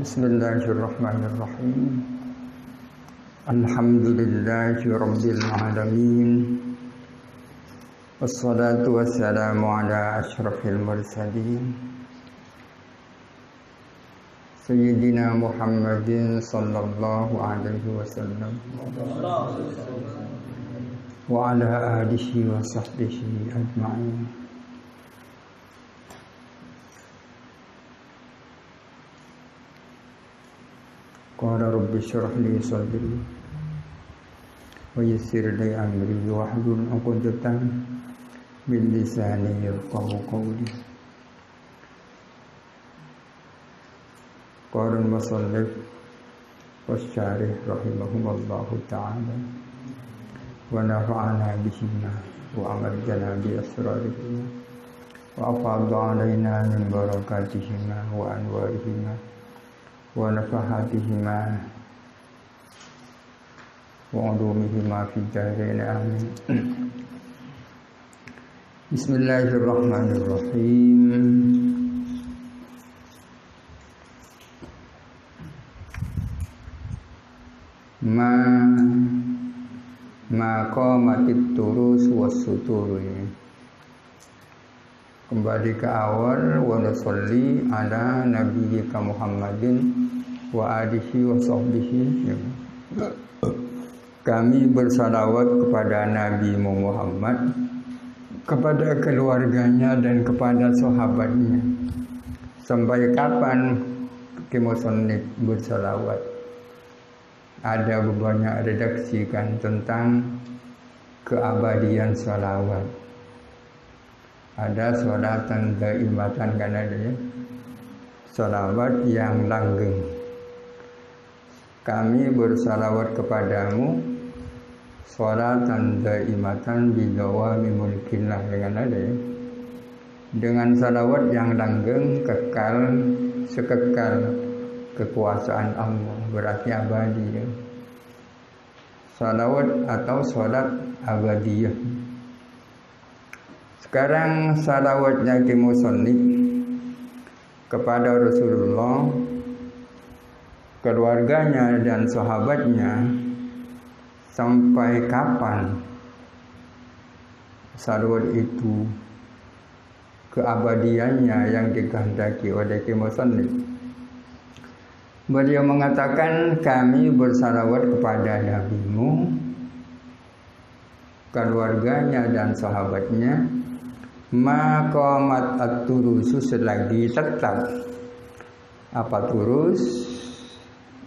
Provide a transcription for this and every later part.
Bismillahirrahmanirrahim. Alhamdulillahi rabbil alamin. Wassalatu wassalamu ala asyrafil mursalin Sayyidina Muhammadin sallallahu alaihi wasallam wa ala alihi wa sahbihi ajma'in. Qala rabbi shrah li sadri wa yassir li amri wahlul 'uqdatam min lisani yafqahu qawli. Qala al-musannif wasyarih rahimahullahu ta'ala wa nafa'ana bihima wa amarjana bi asrarihima wa afadha alaina min barakatihima wa anwarihima wa nafahatihima wa ulumihima fi darain amin. Bismillahirrahmanirrahim. Maqamatit turus was sutur. Kembali ke awal, wa nusalli ala nabiyyika Muhammadin wa alihi wa sahbihi. Kami bersalawat kepada Nabi Muhammad, kepada keluarganya dan kepada sahabatnya. Sampai kapan musannif bersalawat? Ada banyak redaksi kan tentang keabadian salawat. Ada sholatan daimatan kan ada ya, salawat yang langgeng. Kami bersalawat kepadamu sholatan daimatan bidawami mulkillah kan ada ya, dengan salawat yang langgeng kekal sekekal kekuasaan Allah, berarti abadi ya. Salawat atau sholat abadiyah. Sekarang salawatnya ki musannif kepada Rasulullah, keluarganya dan sahabatnya, sampai kapan salawat itu keabadiannya yang dikehendaki oleh ki musannif. Beliau mengatakan, kami bersalawat kepada nabimu, keluarganya dan sahabatnya, maqamat at-turusu, selagi tetap. Apa turus?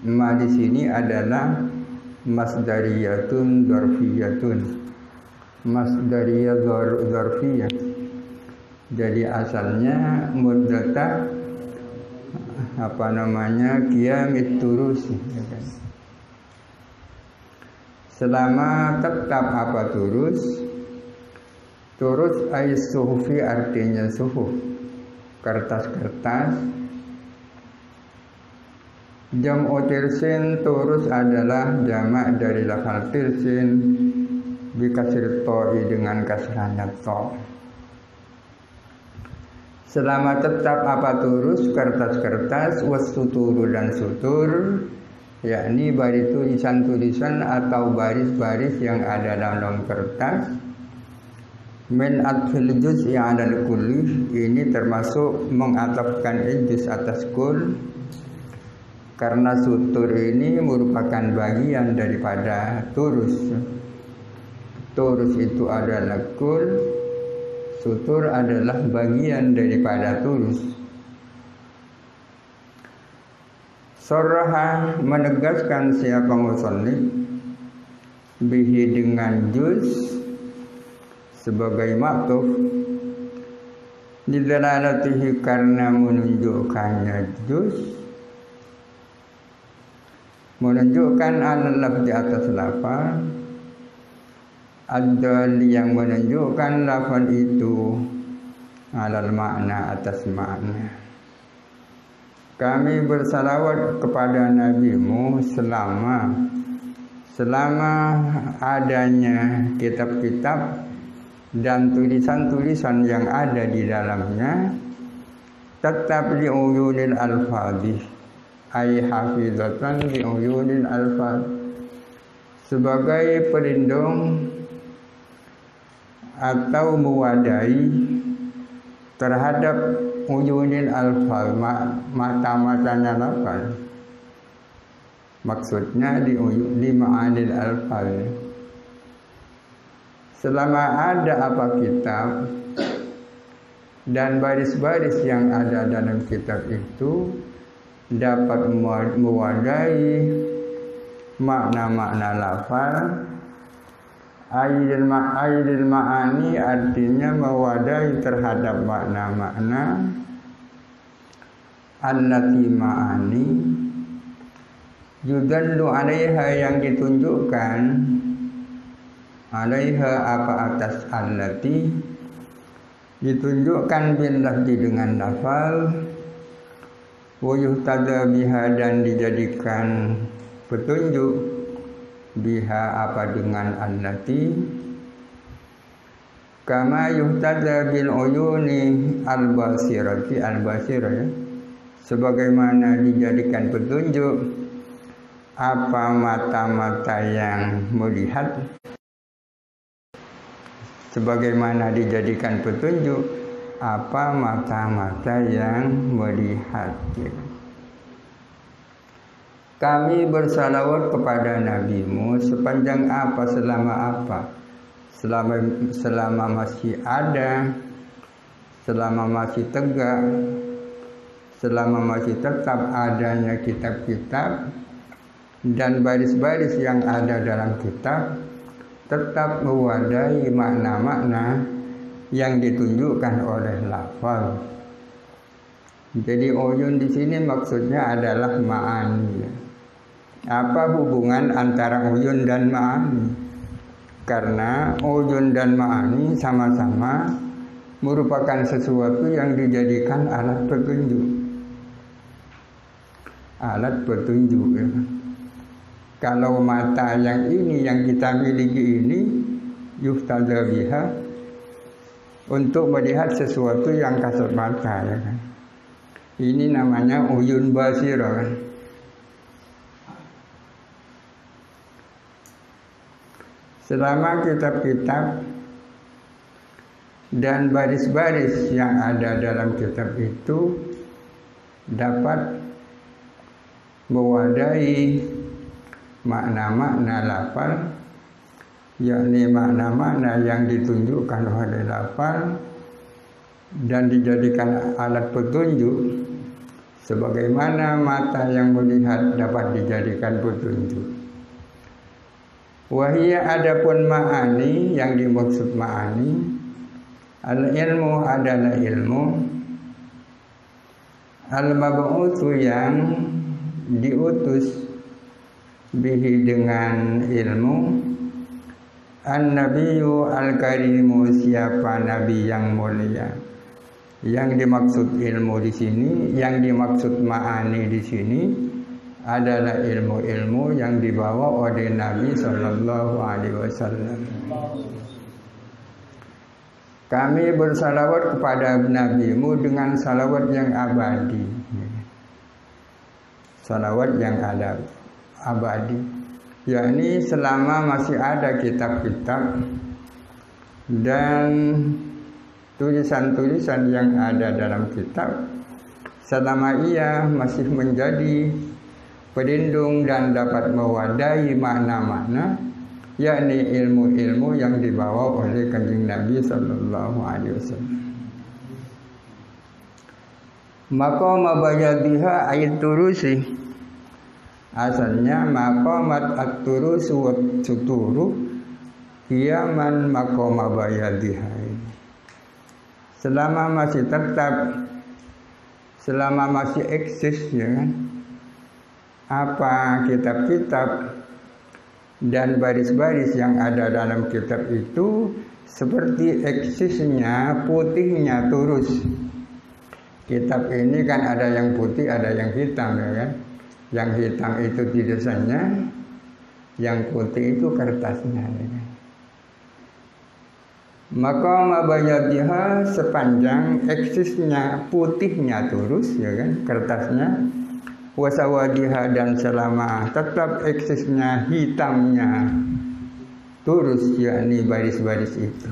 Ma di sini adalah masdariyatun dzarfiyatun. Masdariyah dzarfiyah. Jadi asalnya muddata qiyamit turusi ya kan? Selama tetap apa turus? Turus ais suhufi artinya suhuf, kertas-kertas. Jam'u tirsin, turus adalah jamak dari lafal tirsin bi kasri ta'i, dengan kasrahnya ta. Selama tetap apa turus? Kertas-kertas, was-suturu dan sutur, yakni baris tulisan-tulisan atau baris-baris yang ada dalam kertas. Min atfil juz yang ada kulli, ini termasuk mengatafkan juz atas kul, karena sutur ini merupakan bagian daripada turus. Turus itu adalah kul, sutur adalah bagian daripada turus. Saraha, menegaskan siapa musannif, bihi dengan juz sebagai maktuf, didalalatihi karena menunjukkannya juz, menunjukkan al-laf di atas lafal, ad-dali yang menunjukkan lafal itu alal makna, atas makna. Kami bersalawat kepada nabimu selama adanya kitab-kitab dan tulisan-tulisan yang ada di dalamnya, tetap li'uyunil alfadhi, ay hafizatan li uyunil alfaz, sebagai pelindung atau mewadahi terhadap uyunil alfaz, mata-matanya lafal. Maksudnya di ma'anil alfaz. Selama ada apa kitab dan baris-baris yang ada dalam kitab itu dapat mewadahi makna-makna lafal, aidil ma'ani artinya mewadahi terhadap makna-makna, allati ma'ani yudallu alaiha yang ditunjukkan, alaiha apa atas allati ditunjukkan bil lafzi dengan lafal, wa yuhtada biha dan dijadikan petunjuk, biha apa dengan allati, kama yuhtada bil uyuni al-basirati al-basirah ya, sebagaimana dijadikan petunjuk apa mata-mata yang melihat, sebagaimana dijadikan petunjuk apa mata-mata yang melihat. Kami bersalawat kepada nabimu sepanjang apa, selama apa, selama masih ada, selama masih tegak, selama masih tetap adanya kitab-kitab dan baris-baris yang ada dalam kitab, tetap mewadahi makna-makna yang ditunjukkan oleh lafal. Jadi uyun di sini maksudnya adalah ma'ani. Apa hubungan antara uyun dan ma'ani? Karena uyun dan ma'ani sama-sama merupakan sesuatu yang dijadikan alat petunjuk. Alat petunjuk ya. Kalau mata yang ini yang kita miliki ini yuhtada biha, untuk melihat sesuatu yang kasat mata ya kan. Ini namanya uyun basirah kan. Selama kitab-kitab dan baris-baris yang ada dalam kitab itu dapat mewadahi makna-makna lafal, yakni makna-makna yang ditunjukkan oleh lafal dan dijadikan alat petunjuk, sebagaimana mata yang melihat dapat dijadikan petunjuk. Wahia adapun ma'ani, yang dimaksud ma'ani, al-ilmu adalah ilmu, al-mab'utsu yang diutus bihi dengan ilmu, an-nabiyyu al-karimu siapa nabi yang mulia. Yang dimaksud ilmu di sini, yang dimaksud ma'ani di sini adalah ilmu-ilmu yang dibawa oleh Nabi sallallahu alaihi wasallam. Kami bersalawat kepada nabimu dengan salawat yang abadi. Salawat yang ada abadi, yakni selama masih ada kitab-kitab dan tulisan-tulisan yang ada dalam kitab, selama ia masih menjadi pelindung dan dapat mewadahi makna-makna, yakni ilmu-ilmu yang dibawa oleh Kanjeng Nabi sallallahu alaihi wasallam. Maqam bayadiha ayat turusi, asalnya maqamat at-turusu wa suturu kiaman maqam bayadiha. Selama masih tetap, selama masih eksis ya kan, apa kitab-kitab dan baris-baris yang ada dalam kitab itu seperti eksisnya putihnya turus. Kitab ini kan ada yang putih, ada yang hitam ya kan. Yang hitam itu tulisannya, yang putih itu kertasnya ya kan. Maka mabayadiha sepanjang eksisnya putihnya turus ya kan kertasnya, wasawadiha, dan selama tetap eksisnya hitamnya turus, yakni baris-baris itu.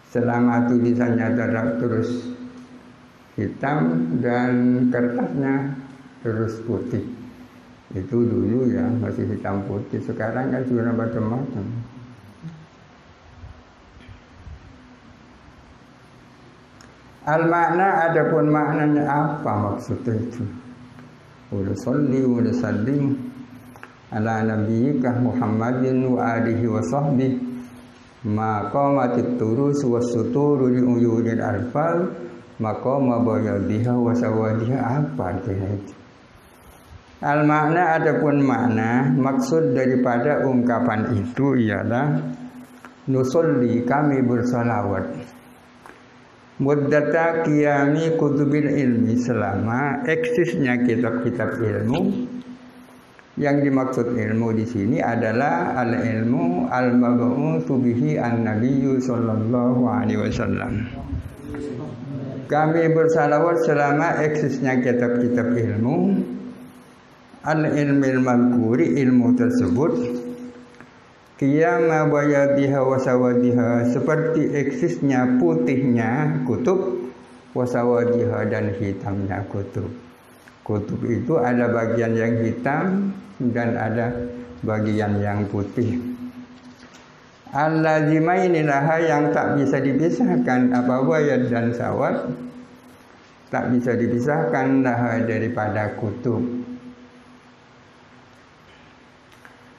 Selama tulisannya tetap terus hitam dan kertasnya terus putih. Itu dulu ya masih hitam putih, sekarang kan sudah macam-macam. Al-makna, adapun maknanya apa maksudnya itu? Wa sholli wa sallim ala nabiyyika Muhammadin wa alihi wa sahbihi maqamatit turus was suturu li uyunil alfal maqama bayadiha wa sawadiha. Apa artinya itu? Al-makna, adapun makna, maksud daripada ungkapan itu ialah nusolli, kami bersalawat, muddata qiyami kutubil ilmi, selama eksisnya kitab-kitab ilmu. Yang dimaksud ilmu di sini adalah al-ilmu al-mab'utsu bihi an-nabiyyu sallallahu alaihi wasallam. Kami bersalawat selama eksisnya kitab-kitab ilmu, al-ilmil mazkuri, ilmu tersebut, qiyama bayadiha wa sawadiha, seperti eksisnya putihnya kutub, wa sawadiha, dan hitamnya kutub. Kutub itu ada bagian yang hitam dan ada bagian yang putih. Al-lazimaini laha, yang tak bisa dipisahkan, apa bayad dan sawad, tak bisa dipisahkan laha daripada kutub.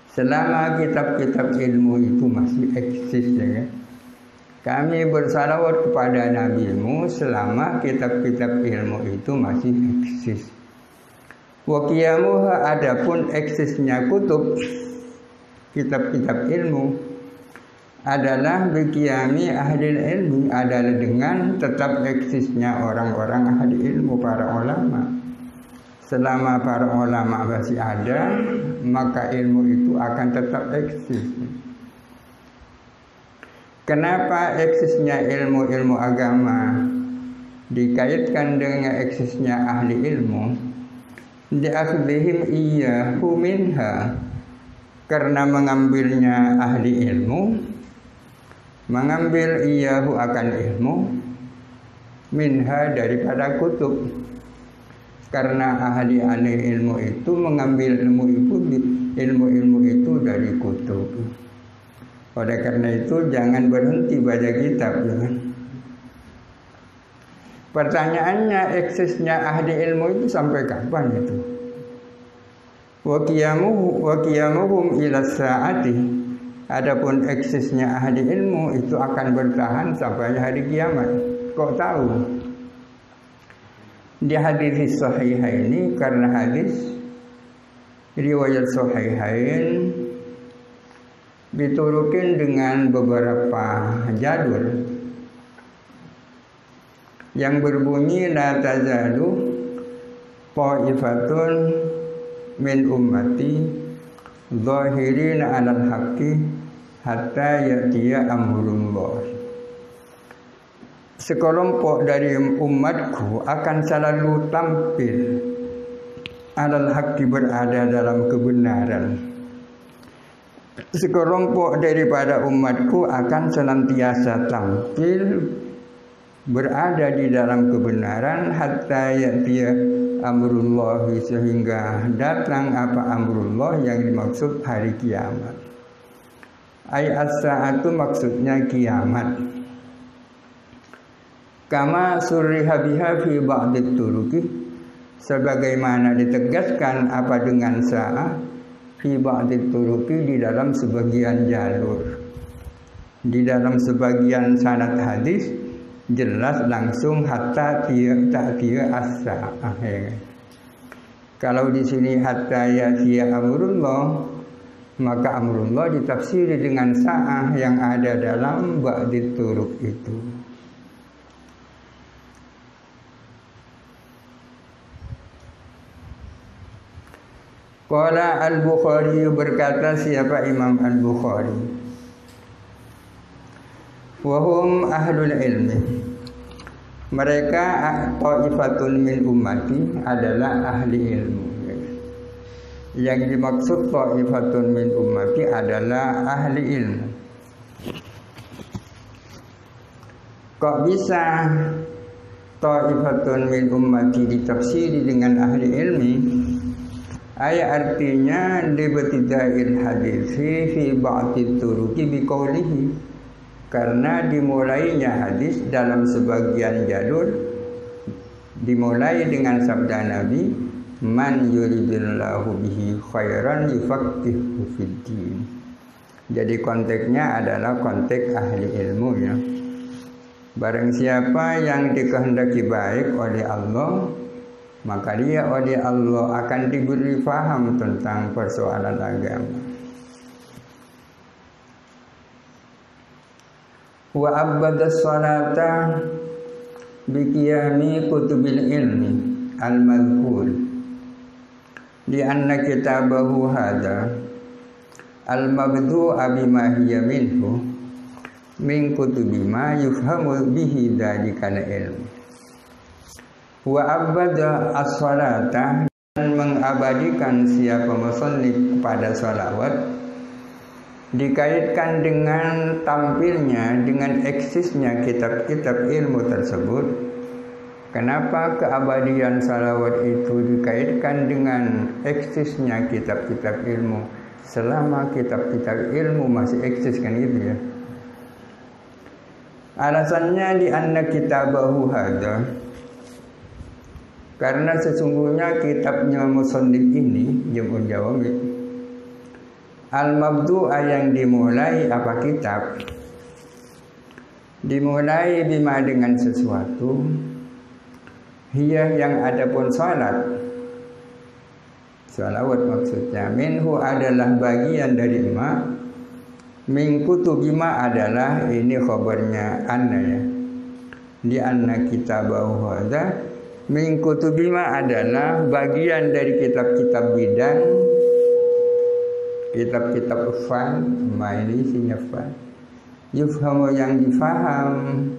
Selama kitab-kitab ilmu itu masih eksis, ya kan? Kami bersalawat kepada nabimu selama kitab-kitab ilmu itu masih eksis. Wa qiyamuha, adapun eksisnya kutub, kitab-kitab ilmu, adalah biqiyami ahli ilmi, adalah dengan tetap eksisnya orang-orang ahli ilmu, para ulama. Selama para ulama masih ada, maka ilmu itu akan tetap eksis. Kenapa eksisnya ilmu-ilmu agama dikaitkan dengan eksisnya ahli ilmu? Diakhdihim iyyahu minha, karena mengambilnya ahli ilmu, mengambil iyyahu akan ilmu, minha daripada kutub. Karena ahli-ahli ilmu itu mengambil ilmu itu dari kutub. Oleh karena itu jangan berhenti baca kitab, ya. Pertanyaannya, eksisnya ahli ilmu itu sampai kapan itu? Wa qiyamuhum ila saati, adapun eksisnya ahli ilmu itu akan bertahan sampai hari kiamat. Kok tahu? Di hadis sahihaini, karena hadis riwayat sahihain diturukin dengan beberapa jalur yang berbunyi la tazalu ta'ifatun min ummati zahirina 'alal haqqi hatta ya'tiya amrullah. Sekelompok dari umatku akan selalu tampil alal haqqi, berada dalam kebenaran. Sekelompok daripada umatku akan senantiasa tampil berada di dalam kebenaran hatta ya'tiya amrullah, sehingga datang apa amrullah, yang dimaksud hari kiamat. Ay as-sa'atu, maksudnya kiamat. Kama surriha biha fi ba'dit turuki, sebagaimana ditegaskan apa dengan sa'ah fi ba'dit turuki, di dalam sebagian jalur. Di dalam sebagian sanad hadis jelas langsung hatta ta'tiya as-sa'ah. Kalau di sini hatta ya'tiya amrullah, maka amrullah ditafsiri dengan sa'ah yang ada dalam ba'dit turuk itu. Qala Al-Bukhari, berkata siapa Imam Al-Bukhari, Wahum ahlul ilmi. Mereka ta'ifatun min ummati adalah ahli ilmu. Yang dimaksud ta'ifatun min ummati adalah ahli ilmu. Kok bisa ta'ifatun min ummati ditafsiri dengan ahli ilmi? Ayat artinya libtidail hadisi fi ba'di turuqi biqaulihi, karena dimulainya hadis dalam sebagian jalur dimulai dengan sabda Nabi, man yuridillahu bihi khairan yufaqihu fiddin. Jadi konteksnya adalah konteks ahli ilmu ya. Barang siapa yang dikehendaki baik oleh Allah, maka dia oleh Allah akan diberi faham tentang persoalan agama. Wa abbadas salata biqiyami kutubil ilmi al-madhkur li anna kitabahu hadha al-mabdu'a bima hiya minhu min kutubi ma yufhamu bihi dhalikal ilm. Wa abada as-salata, dan mengabadikan siapa musannif kepada salawat dikaitkan dengan tampilnya, dengan eksisnya kitab-kitab ilmu tersebut. Kenapa keabadian salawat itu dikaitkan dengan eksisnya kitab-kitab ilmu? Selama kitab-kitab ilmu masih eksis, kan gitu ya. Alasannya di anna kitabahu hadha, karena sesungguhnya kitabnya musannif ini jamu jawab al-mabdu'a, yang dimulai apa kitab, dimulai bima dengan sesuatu, hiya yang adapun salat, salawat maksudnya, minhu adalah bagian dari ma, min kutubima adalah ini khabarnya anna ya, di anna kitabahu hadza, min kutubima adalah bagian dari kitab-kitab bidang, kitab-kitab fan, ini isinya fan, yufhamu yang difaham,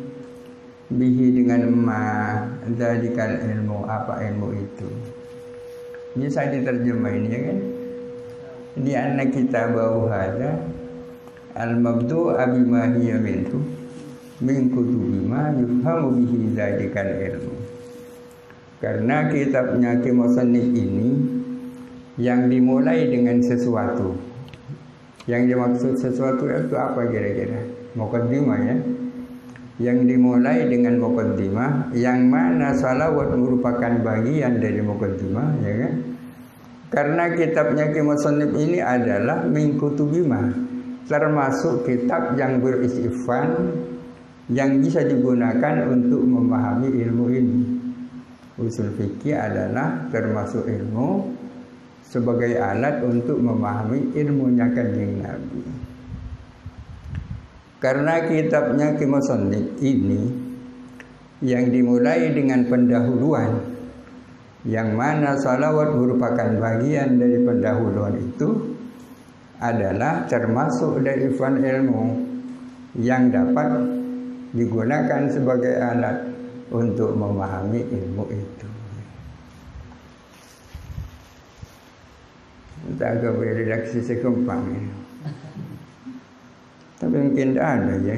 bihi dengan ma, dzalikal ilmu, apa ilmu itu. Ini saya diterjemahin ya kan, di anna kitabahu hadza al-mabdu'a bima hiya minhu min kutubi ma yufhamu bihi dzalikal ilmu. Karena kitabnya musannif ini yang dimulai dengan sesuatu. Yang dimaksud sesuatu itu apa kira-kira? Muqaddimah ya. Yang dimulai dengan muqaddimah, yang mana salawat merupakan bagian dari muqaddimah ya kan? Karena kitabnya musannif ini adalah min kutubi ma, termasuk kitab yang berisi fan, yang bisa digunakan untuk memahami ilmu ini. Usul fikih adalah termasuk ilmu sebagai alat untuk memahami ilmunya Kanjeng Nabi. Karena kitabnya musannif ini yang dimulai dengan pendahuluan, yang mana salawat merupakan bagian dari pendahuluan itu, adalah termasuk dari fan ilmu yang dapat digunakan sebagai alat untuk memahami ilmu itu. Entah agak redaksi sekempang ya. Tapi mungkin tidak ada ya.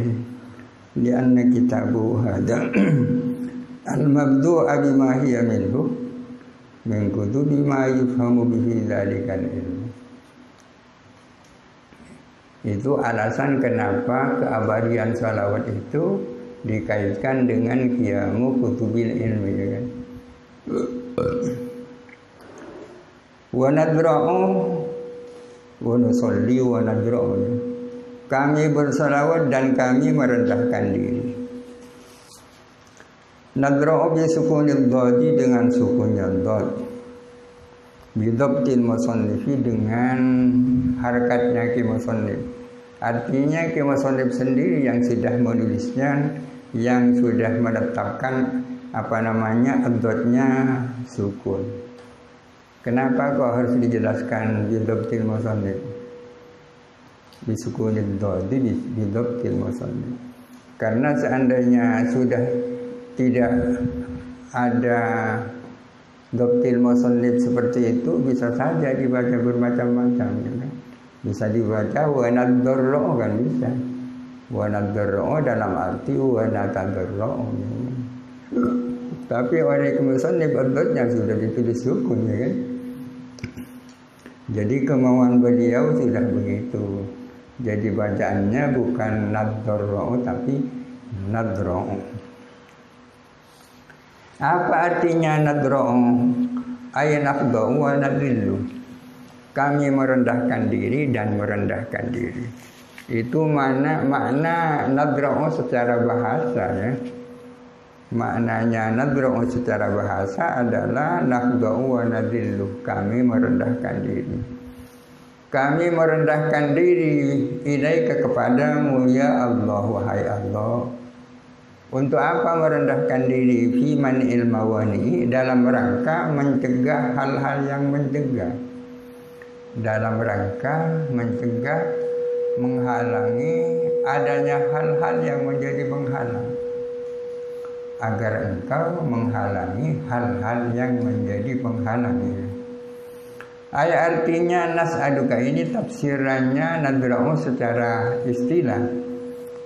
Di anna kitabu hadza al-mabdu'a bima hiya minhu min kutubi ma yufhamu bihi dzalikal ilmu. Itu alasan kenapa keabadian salawat itu dikaitkan dengan qiyamu kutubil ilmi ya kan. Wa nadra'u wa nusalli wa nadra'u, kami bersalawat dan kami merendahkan diri. Nadra'u bi sukunil dhadi, dengan sukunnya dhad, bidabtil musannifi, dengan harakatnya musannif. Artinya musannif sendiri yang sudah menulisnya, yang sudah menetapkan ad-dhatnya sukun. Kenapa kok harus dijelaskan bidabtil musannif? Bisukunid dhadi bidabtil musannif. Karena seandainya sudah tidak ada doktil musannif seperti itu, bisa saja dibaca bermacam-macam, gitu. Bisa dibaca wa nadharro, kan bisa. Wa nadharro dalam arti wa natadharro. Tapi oleh musannif adotnya sudah ditulis hukum, ya kan. Jadi kemauan beliau sudah begitu. Jadi bacaannya bukan nadharro tapi nadro. Apa artinya nadro? Ay naqdu wa nadillu. Kami merendahkan diri dan merendahkan diri. Itu makna nadro secara bahasa, ya. Maknanya nadro secara bahasa adalah naqdu wa nadillu. Kami merendahkan diri. Kami merendahkan diri ilaika kepadamu ya Allah, wahai Allah. Untuk apa merendahkan diri? Fi man'il mawani, dalam rangka mencegah hal-hal yang mencegah. Dalam rangka mencegah, menghalangi adanya hal-hal yang menjadi penghalang. Agar engkau menghalangi hal-hal yang menjadi penghalang. Ayat artinya nas'aduka ini tafsirannya nadra'u secara istilah.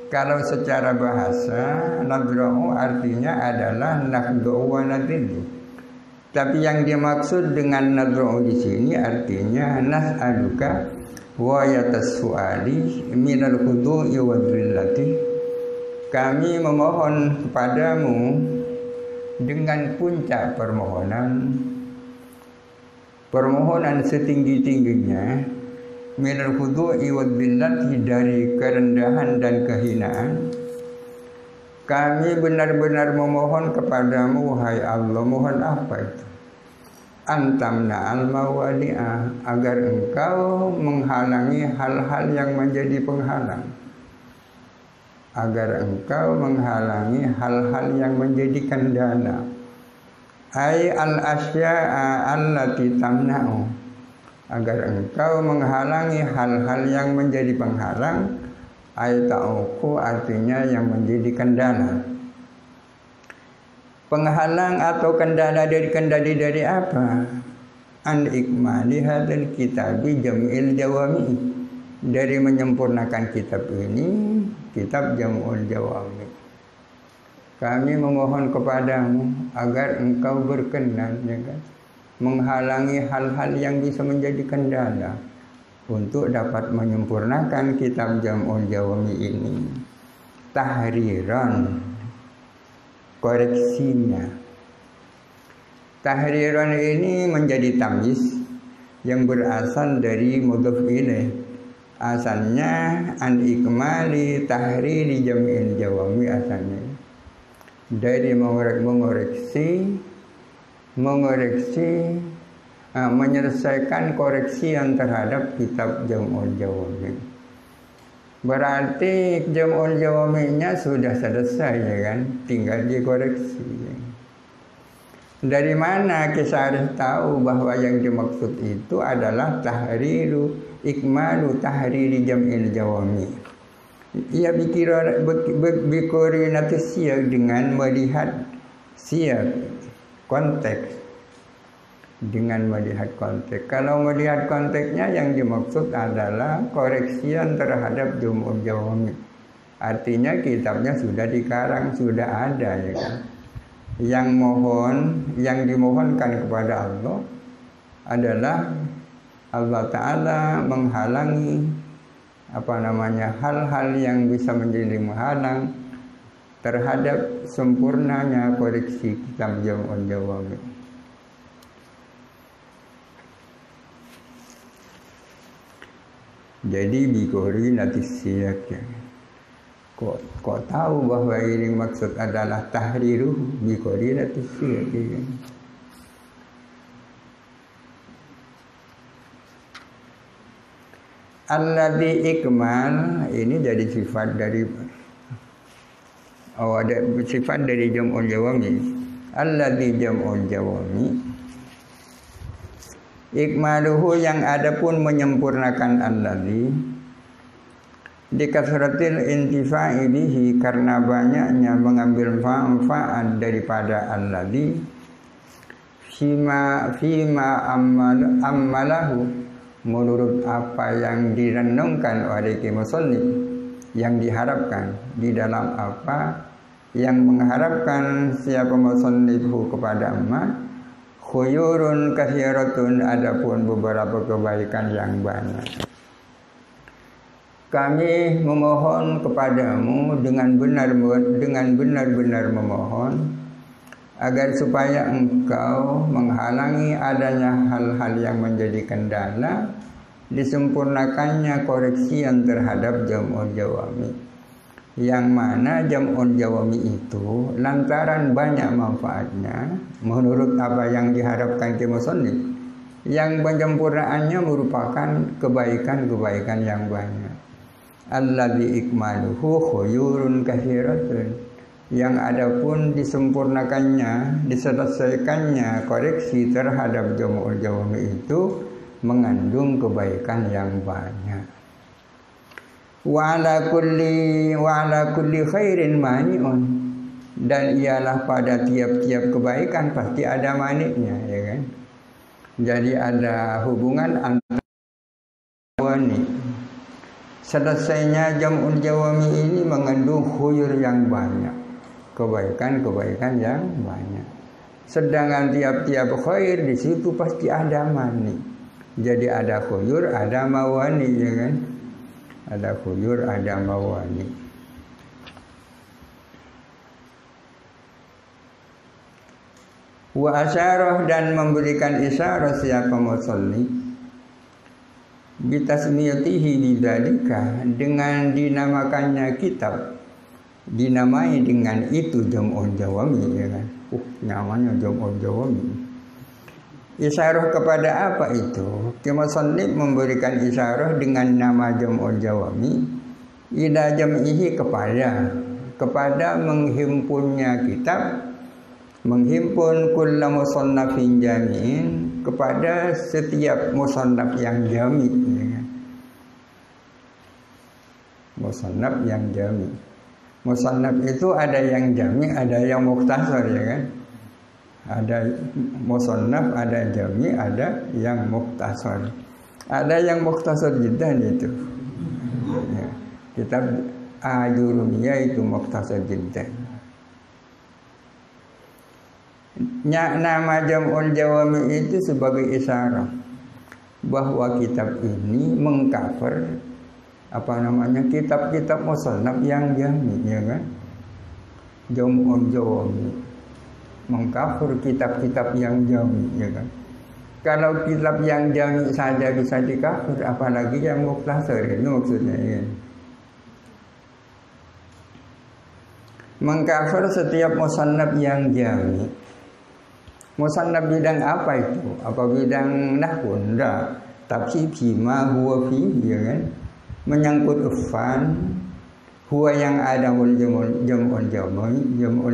Kalau secara bahasa nadra'u artinya adalah naqdu'u wa nadillu. Tapi yang dimaksud dengan nadra'u di sini artinya nas'aduka wa yatassuali minal khudu'i wa dhillati. Kami memohon kepadamu dengan puncak permohonan setinggi-tingginya, minal khudu'i wa dhillati, dari kerendahan dan kehinaan. Kami benar-benar memohon kepadamu, wahai Allah. Mohon apa itu? Antamna al-mawadi'ah, agar engkau menghalangi hal-hal yang menjadi penghalang. Agar engkau menghalangi hal-hal yang menjadi kendala. Ay al-asya'a allati tamna'u, agar engkau menghalangi hal-hal yang menjadi penghalang. Ay ta'uku artinya yang menjadi kendala. Penghalang atau kendala dari apa? An ikmali hadzal kitabi jam'il jawami, dari menyempurnakan kitab ini, kitab Jam'ul Jawami. Kami memohon kepadamu agar engkau berkenan, ya kan, menghalangi hal-hal yang bisa menjadi kendala untuk dapat menyempurnakan kitab Jam'ul Jawami ini. Tahriran, koreksinya. Tahriran ini menjadi tamyiz yang berasal dari mudhaf ilaih. Asalnya an ikmali tahriri jam'il jawami, asalnya dari menyelesaikan koreksian terhadap kitab Jam'ul Jawami. Berarti Jam'ul Jawaminya sudah selesai, ya kan, tinggal dikoreksi. Dari mana kita harus tahu bahwa yang dimaksud itu adalah tahriru ikmalu tahriri Jam'il Jawami? Ia bikuri nanti siap dengan melihat siap konteks, dengan melihat konteks. Kalau melihat konteksnya yang dimaksud adalah koreksian terhadap Jam'ul Jawami. Artinya kitabnya sudah dikarang, sudah ada, ya kan. Yang dimohonkan kepada Allah adalah Allah Ta'ala menghalangi hal-hal yang bisa menjadi menghalang terhadap sempurnanya koreksi kitab Jam'ul Jawami. Jadi bikori natisiyak, ya. Kok tahu bahwa ini maksud adalah tahriru bikori natisiyak, ya. Alladhi ikmal ini jadi sifat dari sifat dari Jam'ul Jawami. Alladhi Jam'ul Jawami, ikmaluhu yang ada pun menyempurnakan alladhi, Dikasratil intifa'i bihi, karena banyaknya mengambil manfaat daripada alladzi fima ammalahu, menurut apa yang direnungkan oleh musannif, yang diharapkan di dalam apa yang mengharapkan siapa musannifu kepada amma, khuyurun kathiratun, adapun beberapa kebaikan yang banyak. Kami memohon kepadamu dengan benar-benar memohon agar supaya engkau menghalangi adanya hal-hal yang menjadi kendala disempurnakannya koreksian terhadap jam'ul jawami, yang mana jam'ul jawami itu lantaran banyak manfaatnya menurut apa yang diharapkan ke musannif, yang penyempurnaannya merupakan kebaikan-kebaikan yang banyak. Alladzi ikmaluhu khuyurun kathiratun, yang adapun disempurnakannya, diselesaikannya koreksi terhadap jam'ul jawami itu mengandung kebaikan yang banyak. Wa ala kulli khairin mani'un, dan ialah pada tiap-tiap kebaikan pasti ada maniknya, ya kan? Jadi ada hubungan antara wani. Selesainya jam'ul jawami ini mengandung khuyur yang banyak, kebaikan-kebaikan yang banyak. Sedangkan tiap-tiap khair di situ pasti ada mani. Jadi ada khuyur, ada mawani, ya kan? Ada khuyur, ada mawani. Wa asyarah, dan memberikan isyarah siapa musalli bitasmiyatihi bidzalika, dengan dinamakannya kitab, dinamai dengan itu jam'ul jawami, ya kan? Namanya jam'ul jawami. Isyarah kepada apa itu? Musannif memberikan isyarah dengan nama jam'ul jawami ila jam'ihi, kepada menghimpunnya kitab, menghimpun kulla musannafin jami'in, kepada setiap musannaf yang jami, ya kan? Musannaf yang jami. Musannaf itu ada yang jami, ada yang mukhtasar, ya kan? Ada musannaf, ada jami, ada yang mukhtasar. Ada yang mukhtasar jiddan itu. Ya. Kitab Ajurumiyah itu mukhtasar jiddan. Nama jam'ul jawami itu sebagai isyarah bahwa kitab ini mengcover kitab-kitab musannaf yang jami, ya kan? Jam'ul jawami mengcover kitab-kitab yang jami, ya kan? Kalau kitab yang jami saja bisa di-cover, apalagi yang mukhtasar, itu maksudnya, ya. Mengcover setiap musannaf yang jami. Musannaf bidang apa itu? Apa bidang nahwu? Enggak. Tapi bima huwa fihi, ya kan? Menyangkut ufan, huwa yang ada jam'ul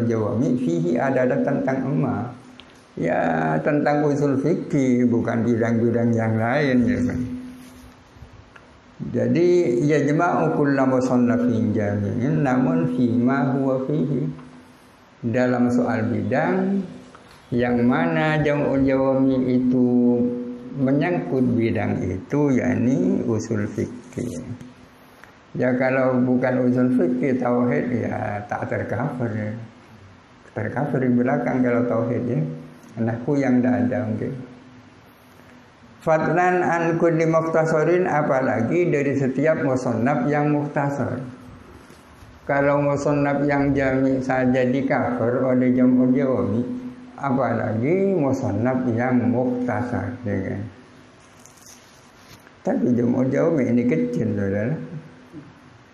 jawami fihi, ada tentang emma. Ya, tentang usul fikih, bukan bidang-bidang yang lain, ya kan? Jadi yajma'u kullu musannafin jami'in, namun fima huwa fihi, dalam soal bidang yang mana jam'ul jawami itu menyangkut bidang itu, yakni usul fikih. Ya kalau bukan usul fikih, tauhid, ya tak tercover, ya. Tercover di belakang kalau tauhid, ya. Anakku yang tidak ada mungkin. Fadlan an kulli mukhtasarin, apalagi dari setiap musannaf yang mukhtasar. Kalau musannaf yang jami saja di-cover oleh jam'ul jawami, apalagi musannaf yang mukhtasar, ya kan? Tapi jam'ul jawami ini kecil, saudara.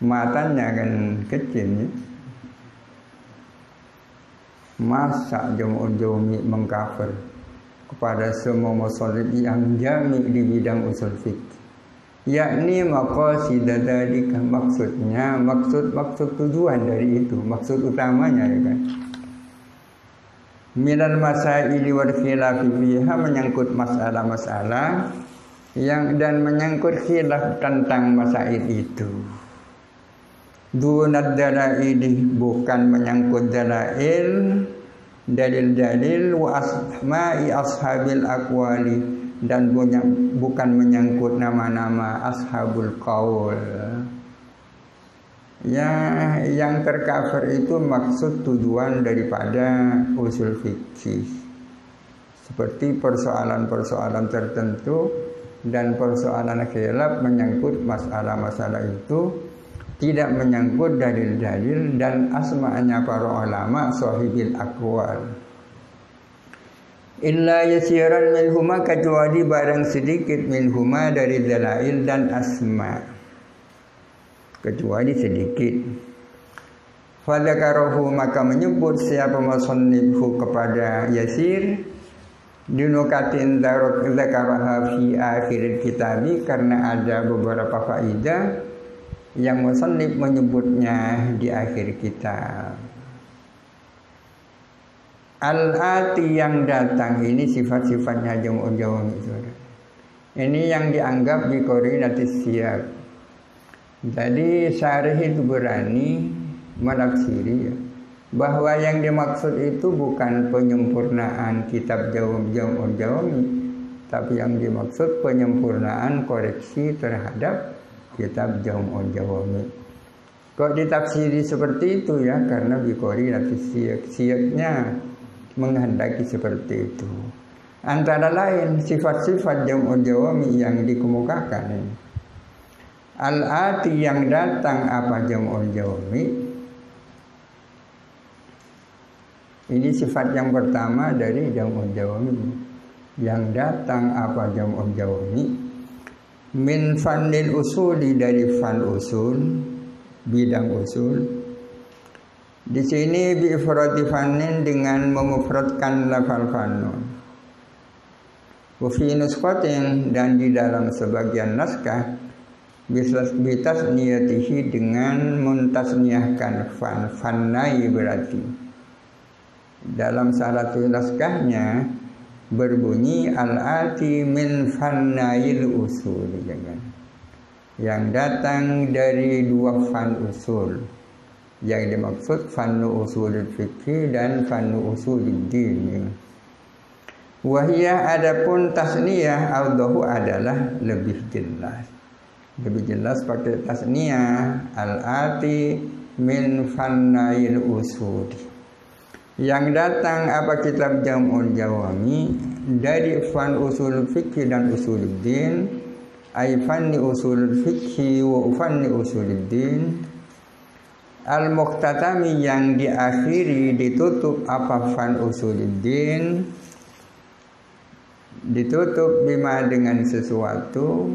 Matanya kan kecil, ya. Masa jam'ul jawami mengcover kepada semua musannaf yang jami di bidang usul fikih, yakni maqasid dzalika, maksudnya maksud tujuan dari itu, maksud utamanya, ya kan? Minal masaili wal khilafi fiha, menyangkut masalah-masalah yang dan menyangkut khilaf tentang masail itu. Dunad dalaili, bukan menyangkut dalail, dalil-dalil, wa asma'i ashabil aqwali, dan bukan menyangkut nama-nama ashabul qaul. Ya, yang tercover itu maksud tujuan daripada usul fikih, seperti persoalan-persoalan tertentu dan persoalan khilaf menyangkut masalah-masalah itu, tidak menyangkut dalil-dalil dan asma'nya para ulama sahibil aqwal. Illa yasiran minhuma, kecuali barang sedikit minhuma dari dalail dan asma', kecuali sedikit. Fadzakarahu, maka menyebut siapa musannifhu kepada Yasir, dinukatin dzakaraha fi akhir kitabi, karena ada beberapa faedah yang musannif menyebutnya di akhir kitab. Al-ati, yang datang, ini sifat-sifatnya jam'ul jawami. Ini yang dianggap di koordinatis siap. Jadi syarih itu berani menafsiri bahwa yang dimaksud itu bukan penyempurnaan kitab jam'ul jawami, tapi yang dimaksud penyempurnaan koreksi terhadap kitab jam'ul jawami. Kok ditafsiri seperti itu ya? Karena bikori nanti siaknya menghendaki seperti itu. Antara lain sifat-sifat jam'ul jawami yang dikemukakan ini. Al-ati, yang datang, apa jam'ul jawami? Ini sifat yang pertama dari jam'ul jawami. Yang datang apa jam'ul jawami? Min fannil usuli, dari fan usul, bidang usul. Di sini bi ifradi fannin, dengan memufradkan lafal fannun. Wa fi nusqatin, dan di dalam sebagian naskah bitas niyatihi, dengan muntasniahkan fannai, berarti dalam salah satu naskahnya berbunyi al-ati min fannail usul, yang datang dari dua fan usul. Yang dimaksud fannu usulul fikih dan fannu usulid din. Wahiyah, adapun tasniyah audahu, adalah lebih jelas. Lebih jelas pakai tasniyah, al-ati min fannail usul. Yang datang apa kitab jam'ul jawami dari fan usul fikih dan usulid din, ay fanni usulul fikih wa fanni usulid din. Al-muqtatami, yang diakhiri, ditutup apa fan usuluddin, ditutup bima, dengan sesuatu,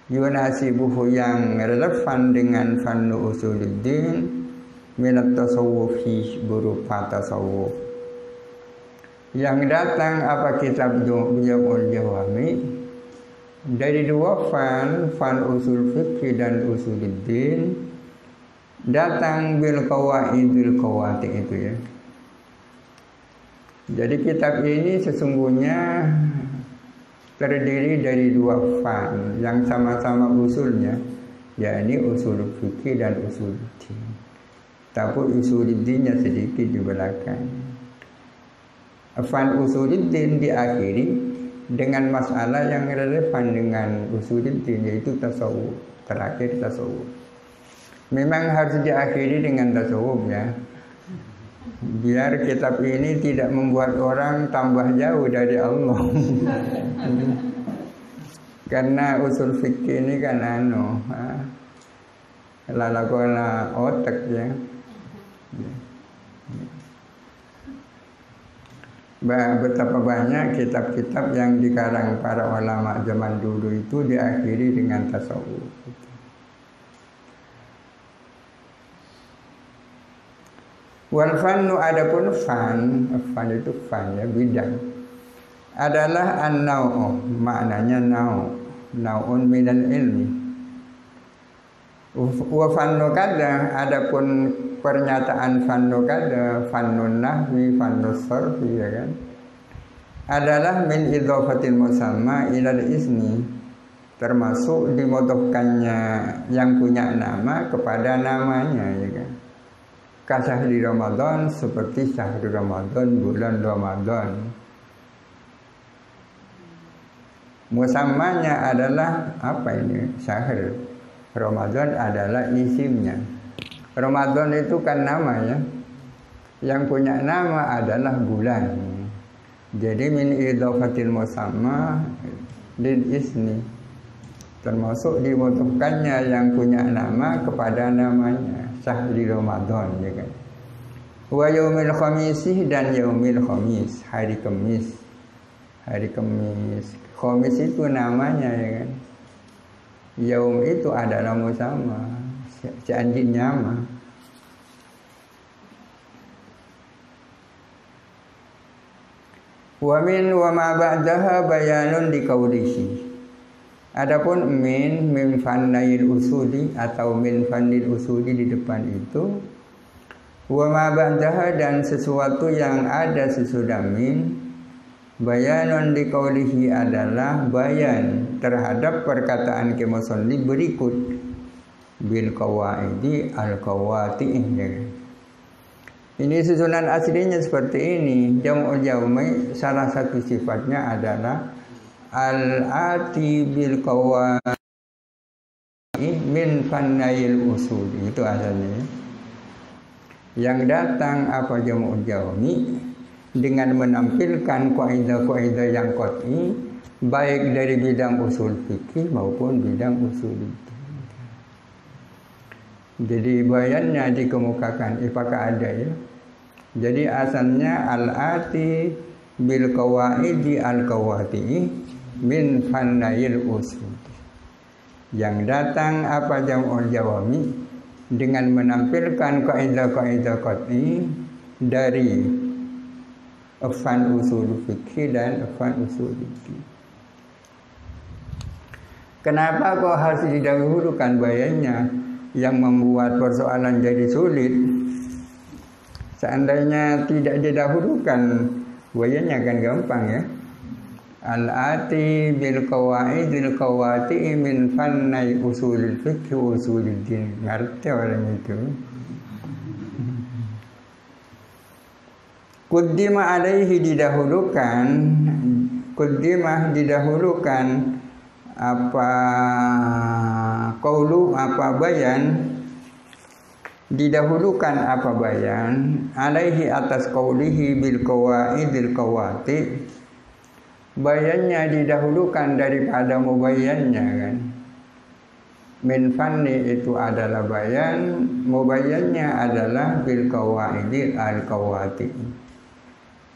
yunasibuhu, yang relevan dengan fan usuluddin, minat tasawufi, berupa tasawuf. Yang datang apa kitab jam'ul jawami dari dua fan usul fikih dan usuluddin, datang bil qawaidil qawati, itu ya. Jadi kitab ini sesungguhnya terdiri dari dua fan yang sama-sama usulnya, yakni usul fikih dan usuluddin. Tapi usuluddinnya sedikit di belakang. Fan usuluddin diakhiri dengan masalah yang relevan dengan usuluddin, yaitu tasawuf, terakhir tasawuf. Memang harus diakhiri dengan tasawuf ya, biar kitab ini tidak membuat orang tambah jauh dari Allah. Karena usul fikih ini kan lalakola otak ya. Betapa banyak kitab-kitab yang dikarang para ulama zaman dulu itu diakhiri dengan tasawuf. Wal fannu, adapun fan itu fan ya, bidang, adalah an-nau'u, maknanya nau'un minal ilmi. Wa fannu kada, adapun pernyataan fannu kada, fannun nahwi, fannus sarfi, ya kan, adalah min idhofatil musamma ilal ismi, termasuk dimodofkannya yang punya nama kepada namanya, ya kan. Kasahri Ramadan seperti sahri Ramadan, bulan Ramadan. Musammanya adalah apa ini? Syahr. Ramadan adalah isimnya. Ramadan itu kan namanya. Yang punya nama adalah bulan. Jadi min idhafatil musamma lil ismi. Termasuk dimudahkannya yang punya nama kepada namanya. Sahri Ramadan, ya kan. Wa yaumil khamisi dan yaumil khamis, hari Kamis. Hari Kamis. Khamis itu namanya, ya kan. Yaum itu adalah musamma, si anjing nama. Wa min wa ma ba'daha bayanun di qaulihi. Adapun min fannail usuli atau min fannil usuli di depan itu, wa ma ba'daha dan sesuatu yang ada sesudah min, bayanun di qaulihi adalah bayan terhadap perkataan kemusolli berikut bil qawaidi al qawati'ih. Ini susunan aslinya seperti ini. Jam'ul yaumi salah satu sifatnya adalah al-ati bil qawati min fannail usul. Itu asalnya. Yang datang apa jam'ul yaumi dengan menampilkan kaidah-kaidah yang qat'i baik dari bidang usul fikih maupun bidang usul itu. Jadi bayannya dikemukakan apakah ada, ya. Jadi asalnya al-ati bil qawaidi al-qawati min fannail usul. Yang datang apa jam'ul jawami dengan menampilkan kaidah-kaidah qat'i dari fan usul fikih dan fan usul fikih. Kenapa kok harus didahulukan bayannya yang membuat persoalan jadi sulit? Seandainya tidak didahulukan, bayannya kan gampang, ya. Al-ati bil qawaidil qawati min fannai usulil fiqh usulid din. Ngerti orang itu. Kuddima alaihi didahulukan, kuddimah didahulukan apa qaulu apa bayan, didahulukan apa bayan alaihi atas qaulihi bil qawaidil qawati. Bayannya didahulukan daripada mubayyannya, kan. Min fanni itu adalah bayan, mubayyannya adalah bil qawaidil al qawati.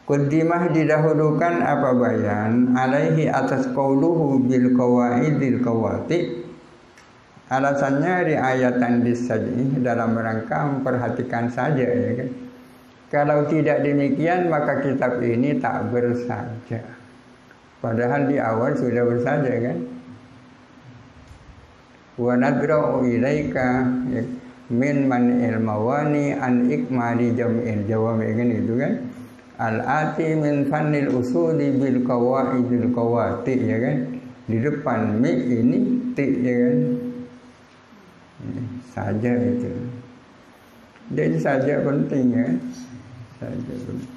Kuddimah didahulukan apa bayan alaihi atas qauluhu bil qawaidil qawati. Alasannya riayatan bisajih, dalam rangka memperhatikan saja, ya kan. Kalau tidak demikian maka kitab ini tak bersaja. Padahal di awal sudah bersaja, kan. Wa nadra'u ilaika min man'il mawani an ikmali jam'il jawami, kan itu, kan. Al-ati min fannil usuli bil qawaidil qawati, ya kan. Di depan mi ini ti, ya kan. Saja itu. Jadi saja penting, ya. Saja penting.